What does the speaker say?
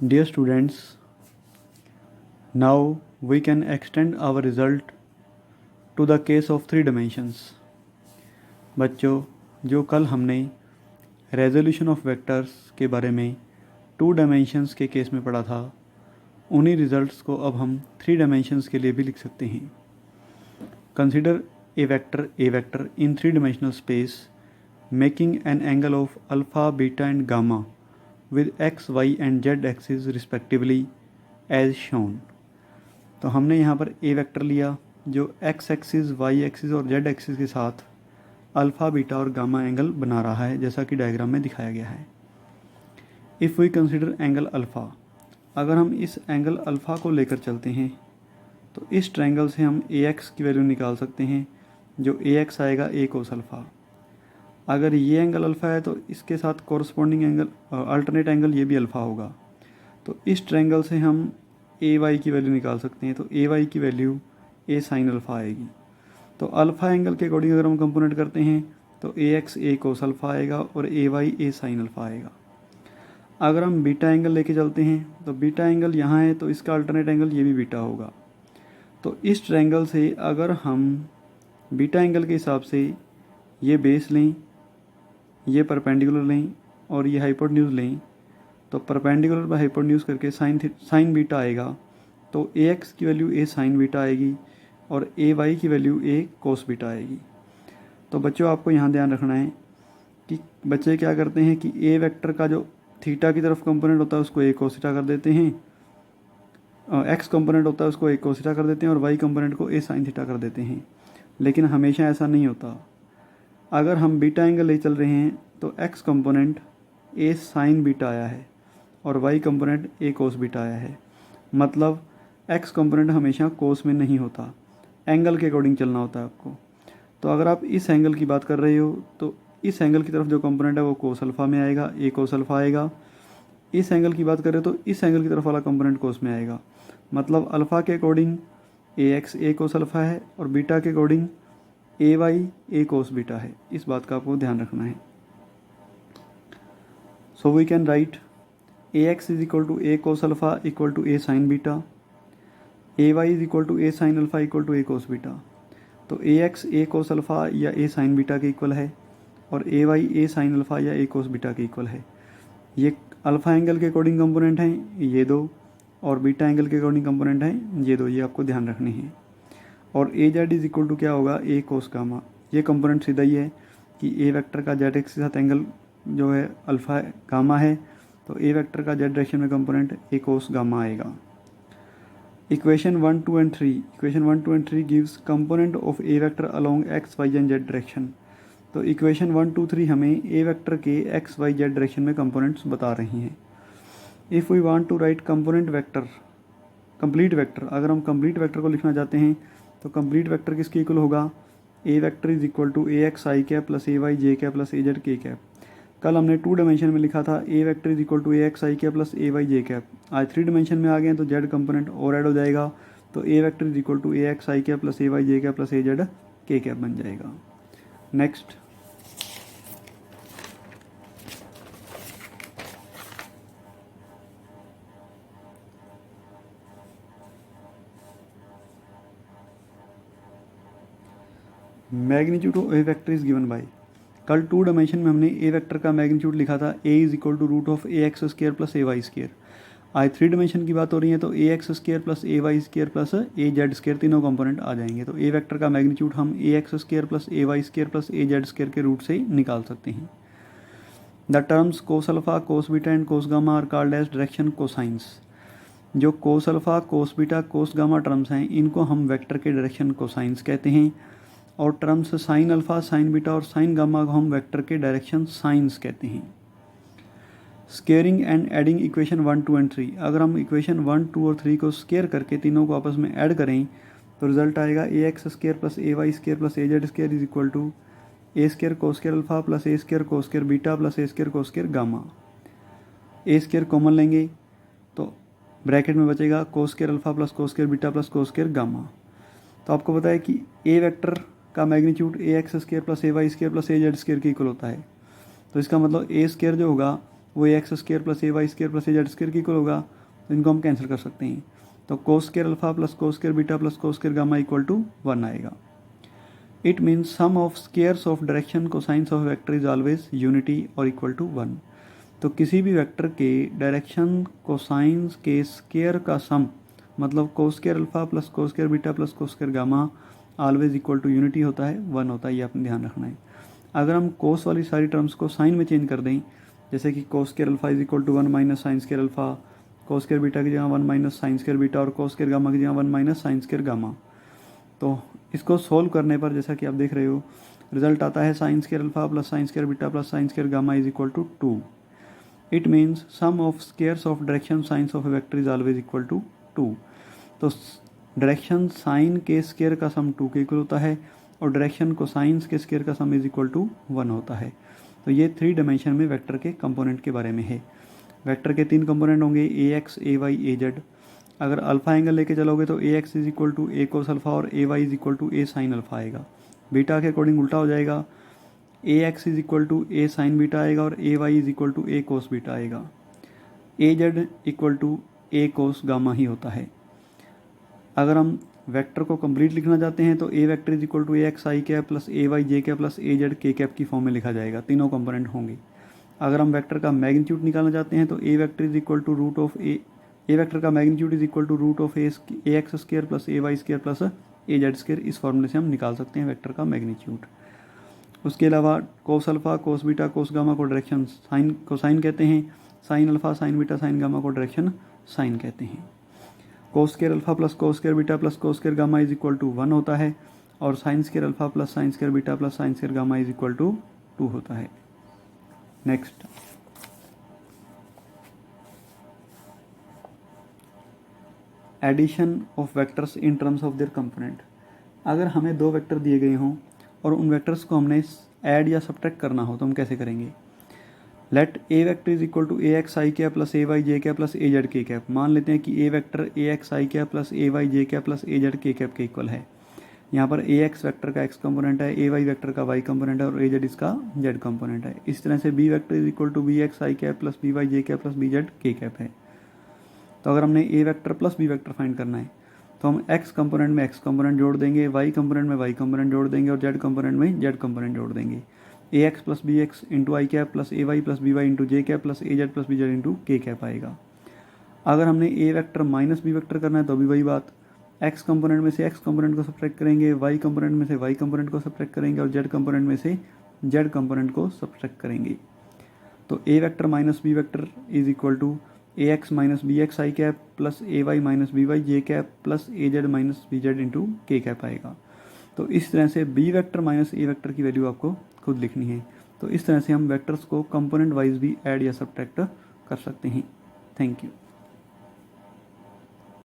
Dear students, now we can extend our result to the case of 3 dimensions. बच्चों, जो कल हमने resolution of vectors के बारे में 2 डायमेंशंस के केस में पढ़ा था, उन्हीं रिजल्ट्स को अब हम 3 डायमेंशंस के लिए भी लिख सकते हैं. Consider a vector in 3-dimensional space making an angle of alpha, beta and gamma with x, y and z axis respectively as shown. तो हमने यहाँ पर a वेक्टर लिया जो x एक्सिस, y एक्सिस और z एक्सिस के साथ alpha, beta और गामा एंगल बना रहा है, जैसा कि डायग्राम में दिखाया गया है. If we consider angle alpha, अगर हम इस एंगल अल्फ़ा को लेकर चलते हैं तो इस ट्रायंगल से हम ax की वैल्यू निकाल सकते हैं, जो ax आएगा a कोस अल्फ़ा. अगर ये एंगल अल्फ़ा है तो इसके साथ कॉरस्पॉन्डिंग एंगल अल्टरनेट एंगल ये भी अल्फ़ा होगा. तो इस ट्रायंगल से हम ay की वैल्यू निकाल सकते हैं. तो ay की वैल्यू a साइन अल्फ़ा आएगी. तो अल्फ़ा एंगल के अकॉर्डिंग अगर हम कंपोनेंट करते हैं तो ax a कोस अल्फ़ा आएगा और ay a साइन अल्फ़ा आएगा. अगर हम बीटा एंगल लेके चलते हैं तो बीटा एंगल यहाँ है तो इसका अल्टरनेट एंगल ये भी बीटा होगा. तो इस ट्रायंगल से अगर हम बीटा एंगल के हिसाब से ये बेस लें, ये परपेंडिकुलर लें और ये हाइपोटेन्यूज लें, तो परपेंडिकुलर बाय हाइपोटेन्यूज करके साइन बीटा आएगा. तो ax की वैल्यू a साइन बीटा आएगी और ay की वैल्यू a कोस बीटा आएगी. तो बच्चों, आपको यहाँ ध्यान रखना है कि बच्चे क्या करते हैं कि a वेक्टर का जो थीटा की तरफ कंपोनेंट होता है उसको a कोस थीटा कर देते हैं, x कंपोनेंट होता है उसको a कोस थीटा कर देते हैं और y कंपोनेंट को a साइन थीटा कर देते हैं. लेकिन हमेशा ऐसा नहीं होता. अगर हम बीटा एंगल ले चल रहे हैं तो x component a sine beta आया है और y component a cos beta आया है. मतलब x कंपोनेंट हमेशा कोस में नहीं होता, एंगल के अकॉर्डिंग चलना होता है आपको. तो अगर आप इस एंगल की बात कर रहे हो तो इस एंगल की तरफ जो कंपोनेंट है वो कोस अल्फ़ा में आएगा, a कोस अल्फ़ा आएगा. इस एंगल की बात करें तो इस एंगल की तरफ वाला कंपोनेंट कोस में आएगा. मतलब अल्फ़ा के according ax a cos alpha है और बीटा के according ay a cos beta है. इस बात का आपको ध्यान रखना है. So we can write ax is equal to a cos alpha equal to a sine beta, ay is equal to a sine alpha equal to a cos beta. तो ax a cos alpha या a sine beta के equal है और ay a sine alpha या a cos beta के equal है. ये alpha angle के अकॉर्डिंग कंपोनेंट हैं ये दो, और बीटा एंगल के अकॉर्डिंग कंपोनेंट हैं ये दो. ये आपको ध्यान रखने हैं. और A Z is equal to क्या होगा, a कोस गामा. ये कंपोनेंट सीधा ही है कि a वेक्टर का जेड एक्सिस के साथ एंगल जो है अल्फ़ा गामा है, तो a वेक्टर का जेड डायरेक्शन में कंपोनेंट a कोस गामा आएगा. Equation 1, 2 and 3 gives component of a vector along x, y and z direction. तो इक्वेशन 1, 2, 3 हमें a वेक्टर के x, y, z डायरेक्शन में कंपोनेंट्स बता रही हैं. If we want to write component vector complete vector, अगर हम कंप्लीट वेक्टर को लिखना चाहते हैं तो कंप्लीट वेक्टर किसके इक्वल होगा, a vector is equal to ax i cap plus ay j cap plus az k cap. कल हमने 2 डायमेंशन में लिखा था a vector is equal to ax i cap plus ay j cap. आज 3 dimension में आ गए हैं तो z कंपोनेंट और ऐड हो जाएगा. तो a vector is equal to ax i cap plus ay j cap plus az k cap बन जाएगा. Next, magnitude of A vector is given by. कल 2 डायमेंशन में हमने ए वेक्टर का मैग्नीट्यूड लिखा था a is equal to root of A x square plus A Y square. आज 3 dimension की बात हो रही है तो ए एक्स स्क्र प्लस ए वाई स्क्र प्लस ए जेड स्क्र तीनों कंपोनेंट आ जाएंगे. तो ए वेक्टर का मैग्नीट्यूड हम a x square plus A Y square plus A Z square के रूट से निकाल सकते हैं. The terms cos alpha, cos beta and cos gamma are called as direction cosines. जो cos alpha, cos beta, cos gamma terms हैं इनको हम vector के डायरेक्शन कोसाइंस कहते हैं. और terms sine alpha, sign beta और साइन गामा को हम वेक्टर के डायरेक्शन साइंस कहते हैं. Squaring and adding equation 1, 2 and 3. अगर हम इक्वेशन 1, 2 और 3 को स्केयर करके तीनों को आपस में ऐड करें तो रिजल्ट आएगा a x square plus A y square plus A z square is equal to a square cos square alpha plus a square cos square beta plus a square cos square gamma. A square common लेंगे तो bracket में बचेगा cos square alpha plus cos square beta plus cos square gamma. तो आपको पता है कि ए vector का magnitude a x square plus A Y square plus A Z square के इक्वल होता है. तो इसका मतलब ए स्क्र जो होगा वो a x square plus A Y square plus A Z square की इक्वल होगा, तो इनको हम कैंसिल कर सकते हैं। तो cos square alpha plus cos square beta plus cos square gamma equal to 1 आएगा। It means sum of squares of direction cosines of vector is always unity और इक्वल टू 1। तो किसी भी वेक्टर के डायरेक्शन कोसाइंस के square का sum, मतलब cos square alpha plus cos square beta plus cos square gamma always equal to unity होता है, 1 होता है, ये आपने ध्यान रखना है। अगर हम कोस वाली सारी टर्म्स को साइन में चेंज कर दें, जैसे कि cos square alpha is equal to 1 minus sine square alpha, cos square beta की जगह 1 माइनस साइन स्क्र बीटा और कोस स्क्र गामा की जगह 1 माइनस साइन स्क्र गामा, तो इसको सोल्व करने पर जैसा कि आप देख रहे हो रिजल्ट आता है sine square alpha plus sine square beta plus sine square gamma is equal to 2। It means sum of squares of direction sines of A vector is always equal to 2। तो डायरेक्शन साइन के square का सम 2 के equal होता है और direction cosines के square का सम is equal to 1 होता है। तो ये 3 डायमेंशन में वेक्टर के कंपोनेंट के बारे में है। वेक्टर के 3 कंपोनेंट होंगे A X A Y A Z. अगर अल्फा एंगल लेके चलोगे तो ए X is equal to A cos alpha और A Y is equal to A sine alpha आएगा। बीटा के अकॉर्डिंग उल्टा हो जाएगा, A X is equal to A sine beta आएगा और A Y is equal to A cos beta आएगा। A Z equal to A cos gamma ही होता है। अगर हम वेक्टर को कंप्लीट लिखना चाहते हैं तो ए vector is equal to A X I cap plus A Y J cap plus A Z K cap की फॉर्म में लिखा जाएगा, तीनों कंपोनेंट होंगे। अगर हम वेक्टर का मैग्नीट्यूड निकालना चाहते हैं तो ए vector is equal to root of A vector का magnitude is equal to root of A x square plus A Y square plus A Z square. इस फॉर्मूले से हम निकाल सकते हैं वेक्टर का मैग्नीट्यूड। उसके अलावा cos alpha cos beta cos gamma को डायरेक्शन साइन कोसाइन कहते हैं, sine alpha sine beta sine gamma को डायरेक्शन साइन कहते हैं। Cos square alpha plus cos square beta plus cos square gamma is equal to 1 होता है और sine square alpha plus sine square beta plus sine square gamma is equal to 2 होता है। Next, addition of vectors in terms of there component. अगर हमें 2 vector दिए गए हों और उन वेक्टर्स को हमने ऐड या सब्ट्रैक्ट करना हो तो हम कैसे करेंगे। Let A vector is equal to A X I cap plus A Y J cap plus A Z K cap. मान लेते हैं कि ए vector A X I cap plus A Y J cap plus A Z K cap के equal है। यहाँ पर A X vector का X component है, ए वाई वैक्टर का वाई कंपोनेंट है और ए जेड इसका जेड कंपोनेंट है। इस तरह से B vector is equal to B X I cap plus B Y J cap plus B Z K cap है। तो अगर हमने A vector plus B vector find करना है तो हम एक्स कंपोनेंट में एक्स कंपोनेंट जोड़ देंगे, वाई कंपोनेंट में वाई कंपोनेंट जोड़ देंगे और जेड कंपोनेंट में जेड कंपोनेंट जोड़ देंगे। A X plus B X into I cap plus A Y plus B Y into J cap plus A Z plus B Z into K cap आएगा। अगर हमने A vector minus B vector करना है तो भी वही बात, x component में से एक्स कंपोनेंट को सब्ट्रैक्ट करेंगे, वाई कंपोनेंट में से वाई कंपोनेंट को सब्ट्रैक्ट करेंगे और जेड कंपोनेंट में से जेड कंपोनेंट को सब्ट्रैक्ट करेंगे। तो ए vector minus B vector is equal to A X minus B X I cap plus A Y minus B Y J cap plus A Z minus B Z into K cap आएगा। तो इस तरह से B vector minus A vector की value आपको खुद लिखनी है। तो इस तरह से हम वेक्टर्स को कंपोनेंट वाइज भी ऐड या सब्ट्रैक्ट कर सकते हैं। Thank you.